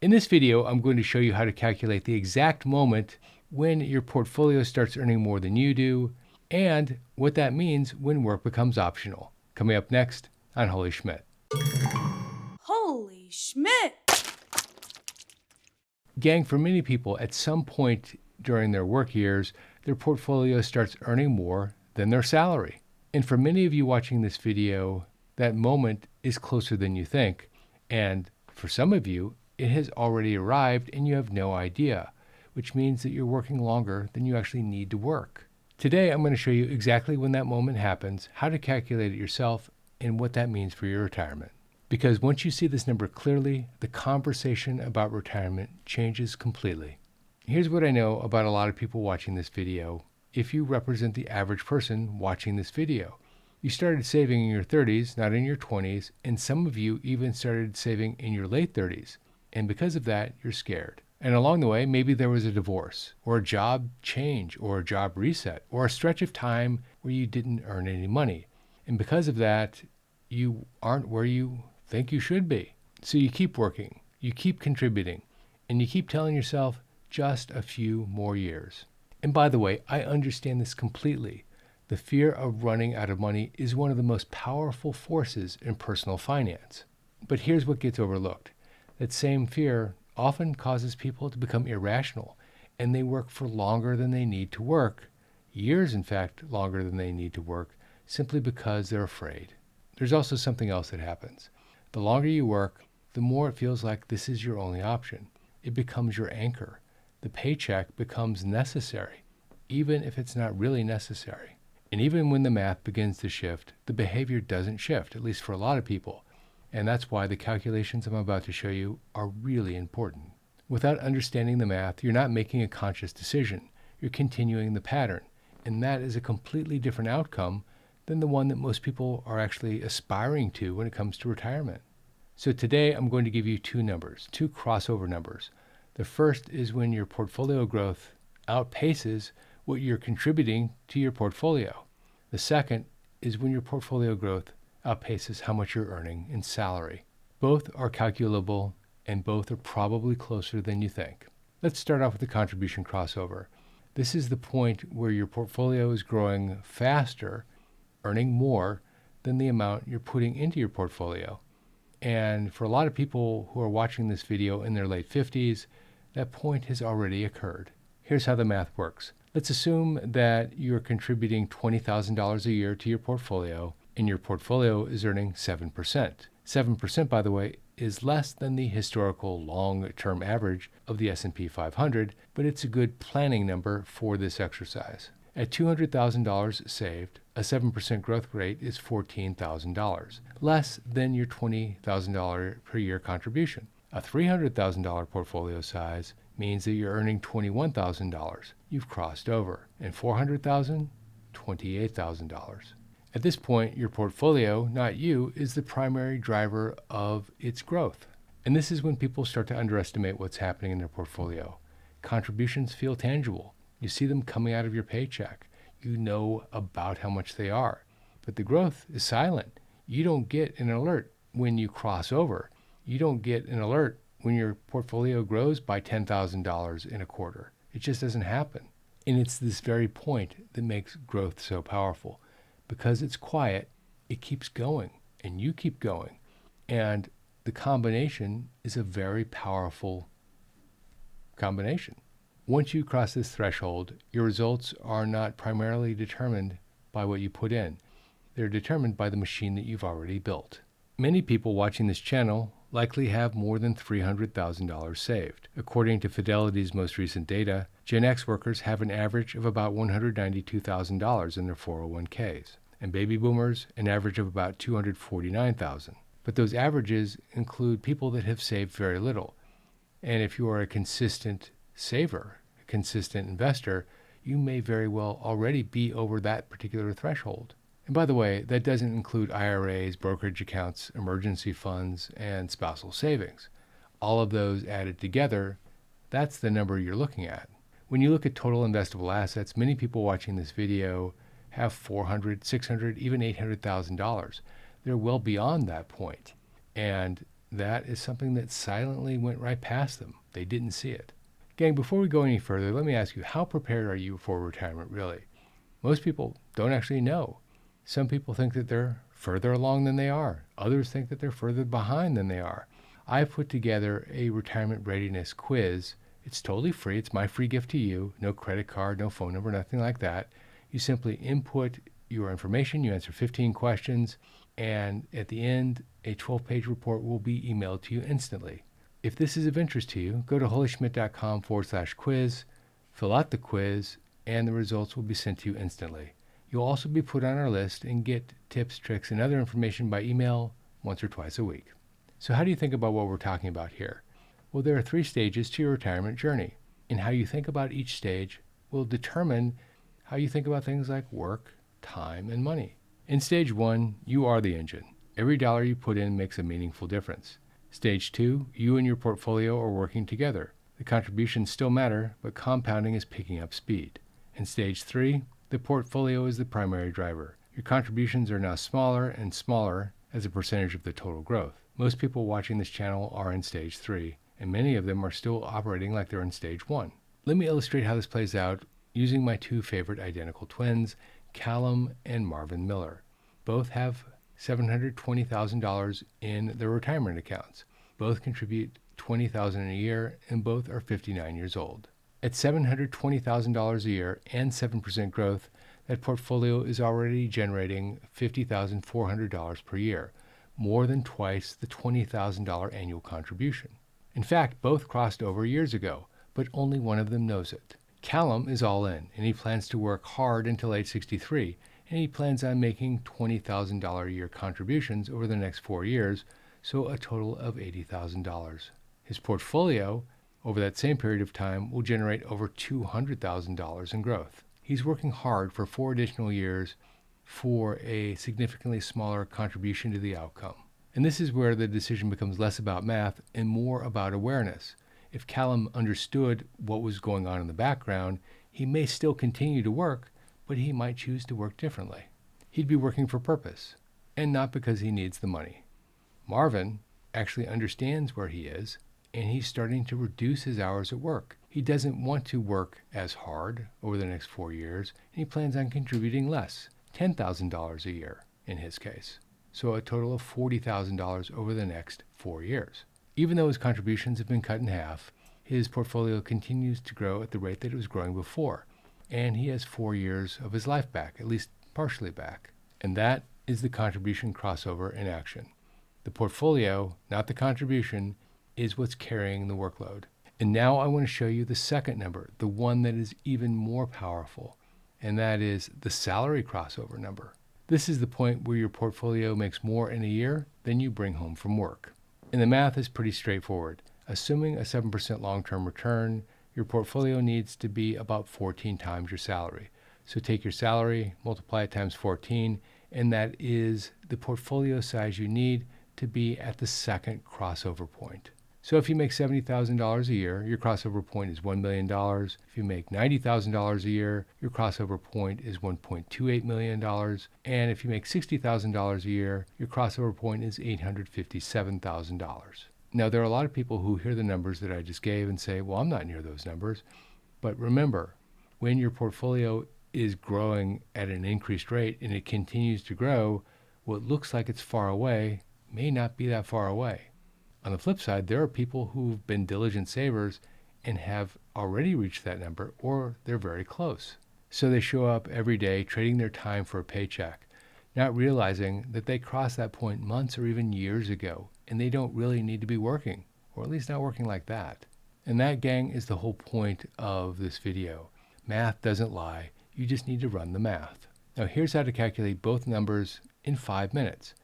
In this video, I'm going to show you how to calculate the exact moment when your portfolio starts earning more than you do, and what that means when work becomes optional. Coming up next on Holy Schmidt. Holy Schmidt! Gang, for many people, at some point during their work years, their portfolio starts earning more than their salary. And for many of you watching this video, that moment is closer than you think. And for some of you, it has already arrived and you have no idea, which means that you're working longer than you actually need to work. Today, I'm going to show you exactly when that moment happens, how to calculate it yourself, and what that means for your retirement. Because once you see this number clearly, the conversation about retirement changes completely. Here's what I know about a lot of people watching this video. If you represent the average person watching this video, you started saving in your 30s, not in your 20s, and some of you even started saving in your late 30s. And because of that, you're scared. And along the way, maybe there was a divorce, or a job change, or a job reset, or a stretch of time where you didn't earn any money. And because of that, you aren't where you think you should be. So you keep working, you keep contributing, and you keep telling yourself just a few more years. And by the way, I understand this completely. The fear of running out of money is one of the most powerful forces in personal finance. But here's what gets overlooked. That same fear often causes people to become irrational, and they work for longer than they need to work, years in fact longer than they need to work, simply because they're afraid. There's also something else that happens. The longer you work, the more it feels like this is your only option. It becomes your anchor. The paycheck becomes necessary, even if it's not really necessary. And even when the math begins to shift, the behavior doesn't shift, at least for a lot of people. And that's why the calculations I'm about to show you are really important. Without understanding the math, you're not making a conscious decision. You're continuing the pattern. And that is a completely different outcome than the one that most people are actually aspiring to when it comes to retirement. So today I'm going to give you two numbers, two crossover numbers. The first is when your portfolio growth outpaces what you're contributing to your portfolio. The second is when your portfolio growth outpaces how much you're earning in salary. Both are calculable and both are probably closer than you think. Let's start off with the contribution crossover. This is the point where your portfolio is growing faster, earning more than the amount you're putting into your portfolio. And for a lot of people who are watching this video in their late 50s, that point has already occurred. Here's how the math works. Let's assume that you're contributing $20,000 a year to your portfolio, and your portfolio is earning 7%. 7%, by the way, is less than the historical long-term average of the S&P 500, but it's a good planning number for this exercise. At $200,000 saved, a 7% growth rate is $14,000, less than your $20,000 per year contribution. A $300,000 portfolio size means that you're earning $21,000. You've crossed over. And $400,000, $28,000. At this point, your portfolio, not you, is the primary driver of its growth. And this is when people start to underestimate what's happening in their portfolio. Contributions feel tangible. You see them coming out of your paycheck. You know about how much they are. But the growth is silent. You don't get an alert when you cross over. You don't get an alert when your portfolio grows by $10,000 in a quarter. It just doesn't happen. And it's this very point that makes growth so powerful. Because it's quiet, it keeps going, and you keep going. And the combination is a very powerful combination. Once you cross this threshold, your results are not primarily determined by what you put in. They're determined by the machine that you've already built. Many people watching this channel likely have more than $300,000 saved. According to Fidelity's most recent data, Gen X workers have an average of about $192,000 in their 401ks, and baby boomers an average of about $249,000. But those averages include people that have saved very little. And if you are a consistent saver, a consistent investor, you may very well already be over that particular threshold. And by the way, that doesn't include IRAs, brokerage accounts, emergency funds, and spousal savings. All of those added together, that's the number you're looking at. When you look at total investable assets, many people watching this video have $400,000, $600,000, even $800,000. They're well beyond that point. And that is something that silently went right past them. They didn't see it. Gang, before we go any further, let me ask you, how prepared are you for retirement, really? Most people don't actually know. Some people think that they're further along than they are. Others think that they're further behind than they are. I've put together a retirement readiness quiz. It's totally free. It's my free gift to you. No credit card, no phone number, nothing like that. You simply input your information, you answer 15 questions, and at the end, a 12-page report will be emailed to you instantly. If this is of interest to you, go to holyschmidt.com/quiz, fill out the quiz, and the results will be sent to you instantly. You'll also be put on our list and get tips, tricks, and other information by email once or twice a week. So how do you think about what we're talking about here? Well, there are 3 stages to your retirement journey, and how you think about each stage will determine how you think about things like work, time, and money. In stage 1, you are the engine. Every dollar you put in makes a meaningful difference. Stage 2, you and your portfolio are working together. The contributions still matter, but compounding is picking up speed. In stage 3, the portfolio is the primary driver. Your contributions are now smaller and smaller as a percentage of the total growth. Most people watching this channel are in stage 3, and many of them are still operating like they're in stage 1. Let me illustrate how this plays out using my 2 favorite identical twins, Callum and Marvin Miller. Both have $720,000 in their retirement accounts. Both contribute $20,000 a year, and both are 59 years old. At $720,000 a year and 7% growth, that portfolio is already generating $50,400 per year, more than twice the $20,000 annual contribution. In fact, both crossed over years ago, but only one of them knows it. Callum is all in, and he plans to work hard until age 63, and he plans on making $20,000 a year contributions over the next 4 years, so a total of $80,000. His portfolio, over that same period of time, will generate over $200,000 in growth. He's working hard for 4 additional years for a significantly smaller contribution to the outcome. And this is where the decision becomes less about math and more about awareness. If Callum understood what was going on in the background, he may still continue to work, but he might choose to work differently. He'd be working for purpose, and not because he needs the money. Marvin actually understands where he is, and he's starting to reduce his hours at work. He doesn't want to work as hard over the next 4 years, and he plans on contributing less, $10,000 a year in his case. So a total of $40,000 over the next 4 years. Even though his contributions have been cut in half, his portfolio continues to grow at the rate that it was growing before, and he has 4 years of his life back, at least partially back. And that is the contribution crossover in action. The portfolio, not the contribution, is what's carrying the workload. And now I want to show you the second number, the one that is even more powerful, and that is the salary crossover number. This is the point where your portfolio makes more in a year than you bring home from work. And the math is pretty straightforward. Assuming a 7% long-term return, your portfolio needs to be about 14 times your salary. So take your salary, multiply it times 14, and that is the portfolio size you need to be at the second crossover point. So if you make $70,000 a year, your crossover point is $1 million. If you make $90,000 a year, your crossover point is $1.28 million. And if you make $60,000 a year, your crossover point is $857,000. Now, there are a lot of people who hear the numbers that I just gave and say, well, I'm not near those numbers. But remember, when your portfolio is growing at an increased rate and it continues to grow, what looks like it's far away may not be that far away. On the flip side, there are people who've been diligent savers and have already reached that number, or they're very close. So they show up every day trading their time for a paycheck, not realizing that they crossed that point months or even years ago, and they don't really need to be working, or at least not working like that. And that, gang, is the whole point of this video. Math doesn't lie. You just need to run the math. Now, here's how to calculate both numbers in 5 minutes.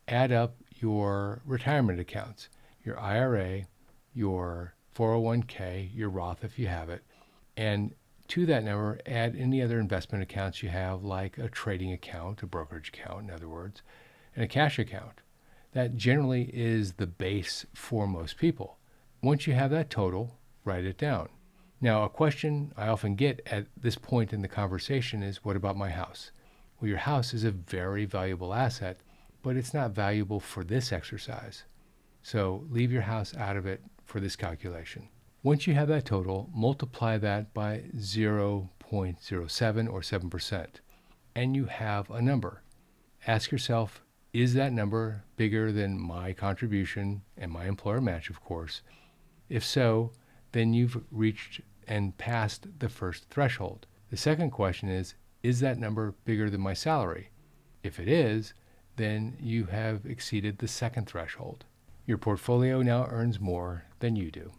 Add up your retirement accounts, your IRA, your 401k, your Roth if you have it, and to that number, add any other investment accounts you have, like a trading account, a brokerage account, in other words, and a cash account. That generally is the base for most people. Once you have that total, write it down. Now, a question I often get at this point in the conversation is, what about my house? Well, your house is a very valuable asset, but it's not valuable for this exercise. So leave your house out of it for this calculation. Once you have that total, multiply that by 0.07 or 7%, and you have a number. Ask yourself, is that number bigger than my contribution and my employer match, of course? If so, then you've reached and passed the first threshold. The second question is that number bigger than my salary? If it is, then you have exceeded the second threshold. Your portfolio now earns more than you do.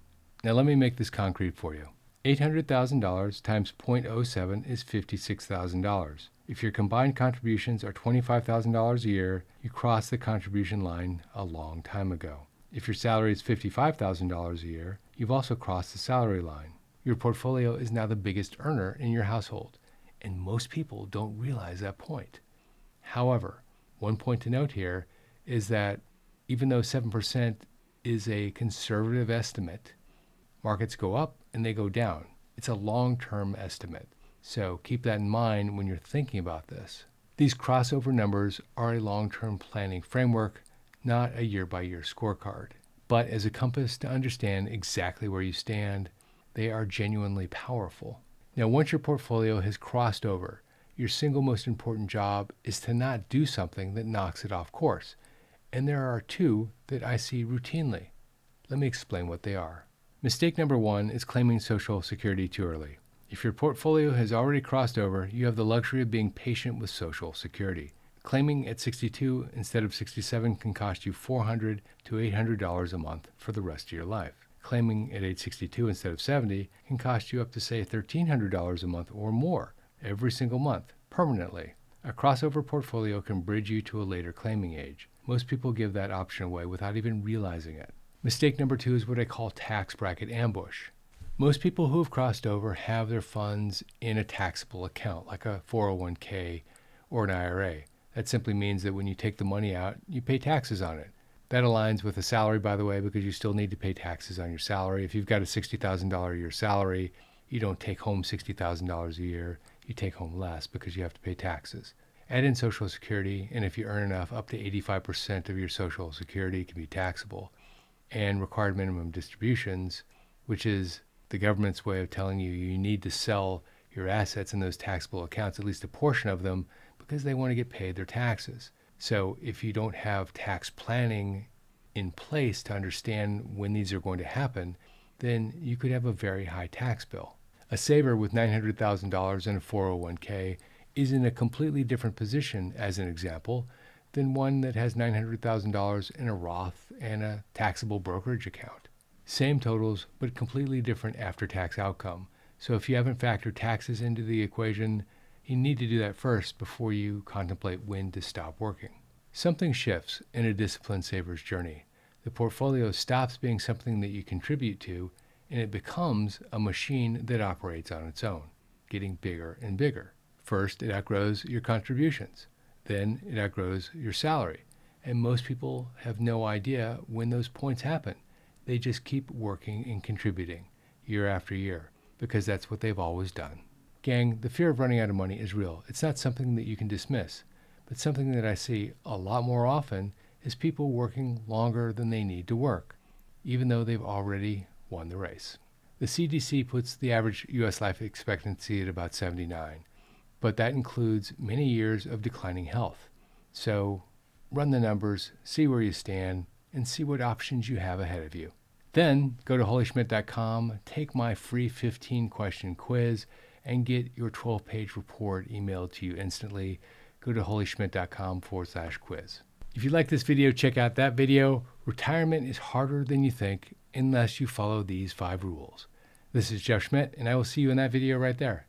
Now let me make this concrete for you. $800,000 times 0.07 is $56,000. If your combined contributions are $25,000 a year, you crossed the contribution line a long time ago. If your salary is $55,000 a year, you've also crossed the salary line. Your portfolio is now the biggest earner in your household, and most people don't realize that point. However, one point to note here is that even though 7% is a conservative estimate, markets go up and they go down. It's a long-term estimate. So keep that in mind when you're thinking about this. These crossover numbers are a long-term planning framework, not a year-by-year scorecard. But as a compass to understand exactly where you stand, they are genuinely powerful. Now, once your portfolio has crossed over, your single most important job is to not do something that knocks it off course. And there are two that I see routinely. Let me explain what they are. Mistake number one is claiming Social Security too early. If your portfolio has already crossed over, you have the luxury of being patient with Social Security. Claiming at 62 instead of 67 can cost you $400 to $800 a month for the rest of your life. Claiming at age 62 instead of 70 can cost you up to, say, $1,300 a month or more every single month, permanently. A crossover portfolio can bridge you to a later claiming age. Most people give that option away without even realizing it. Mistake number two is what I call tax bracket ambush. Most people who have crossed over have their funds in a taxable account, like a 401k or an IRA. That simply means that when you take the money out, you pay taxes on it. That aligns with a salary, by the way, because you still need to pay taxes on your salary. If you've got a $60,000 a year salary, you don't take home $60,000 a year. You take home less because you have to pay taxes. Add in Social Security, and if you earn enough, up to 85% of your Social Security can be taxable. And required minimum distributions, which is the government's way of telling you you need to sell your assets in those taxable accounts, at least a portion of them, because they want to get paid their taxes. So if you don't have tax planning in place to understand when these are going to happen, then you could have a very high tax bill. A saver with $900,000 in a 401k is in a completely different position, as an example, than one that has $900,000 in a Roth and a taxable brokerage account. Same totals, but completely different after-tax outcome. So if you haven't factored taxes into the equation, you need to do that first before you contemplate when to stop working. Something shifts in a disciplined saver's journey. The portfolio stops being something that you contribute to, and it becomes a machine that operates on its own, getting bigger and bigger. First, it outgrows your contributions. Then it outgrows your salary. And most people have no idea when those points happen. They just keep working and contributing year after year because that's what they've always done. Gang, the fear of running out of money is real. It's not something that you can dismiss, but something that I see a lot more often is people working longer than they need to work, even though they've already won the race. The CDC puts the average U.S. life expectancy at about 79, but that includes many years of declining health. So run the numbers, see where you stand, and see what options you have ahead of you. Then go to holyschmidt.com, take my free 15-question quiz, and get your 12-page report emailed to you instantly. Go to holyschmidt.com/quiz. If you like this video, check out that video. Retirement is harder than you think unless you follow these 5 rules. This is Jeff Schmidt, and I will see you in that video right there.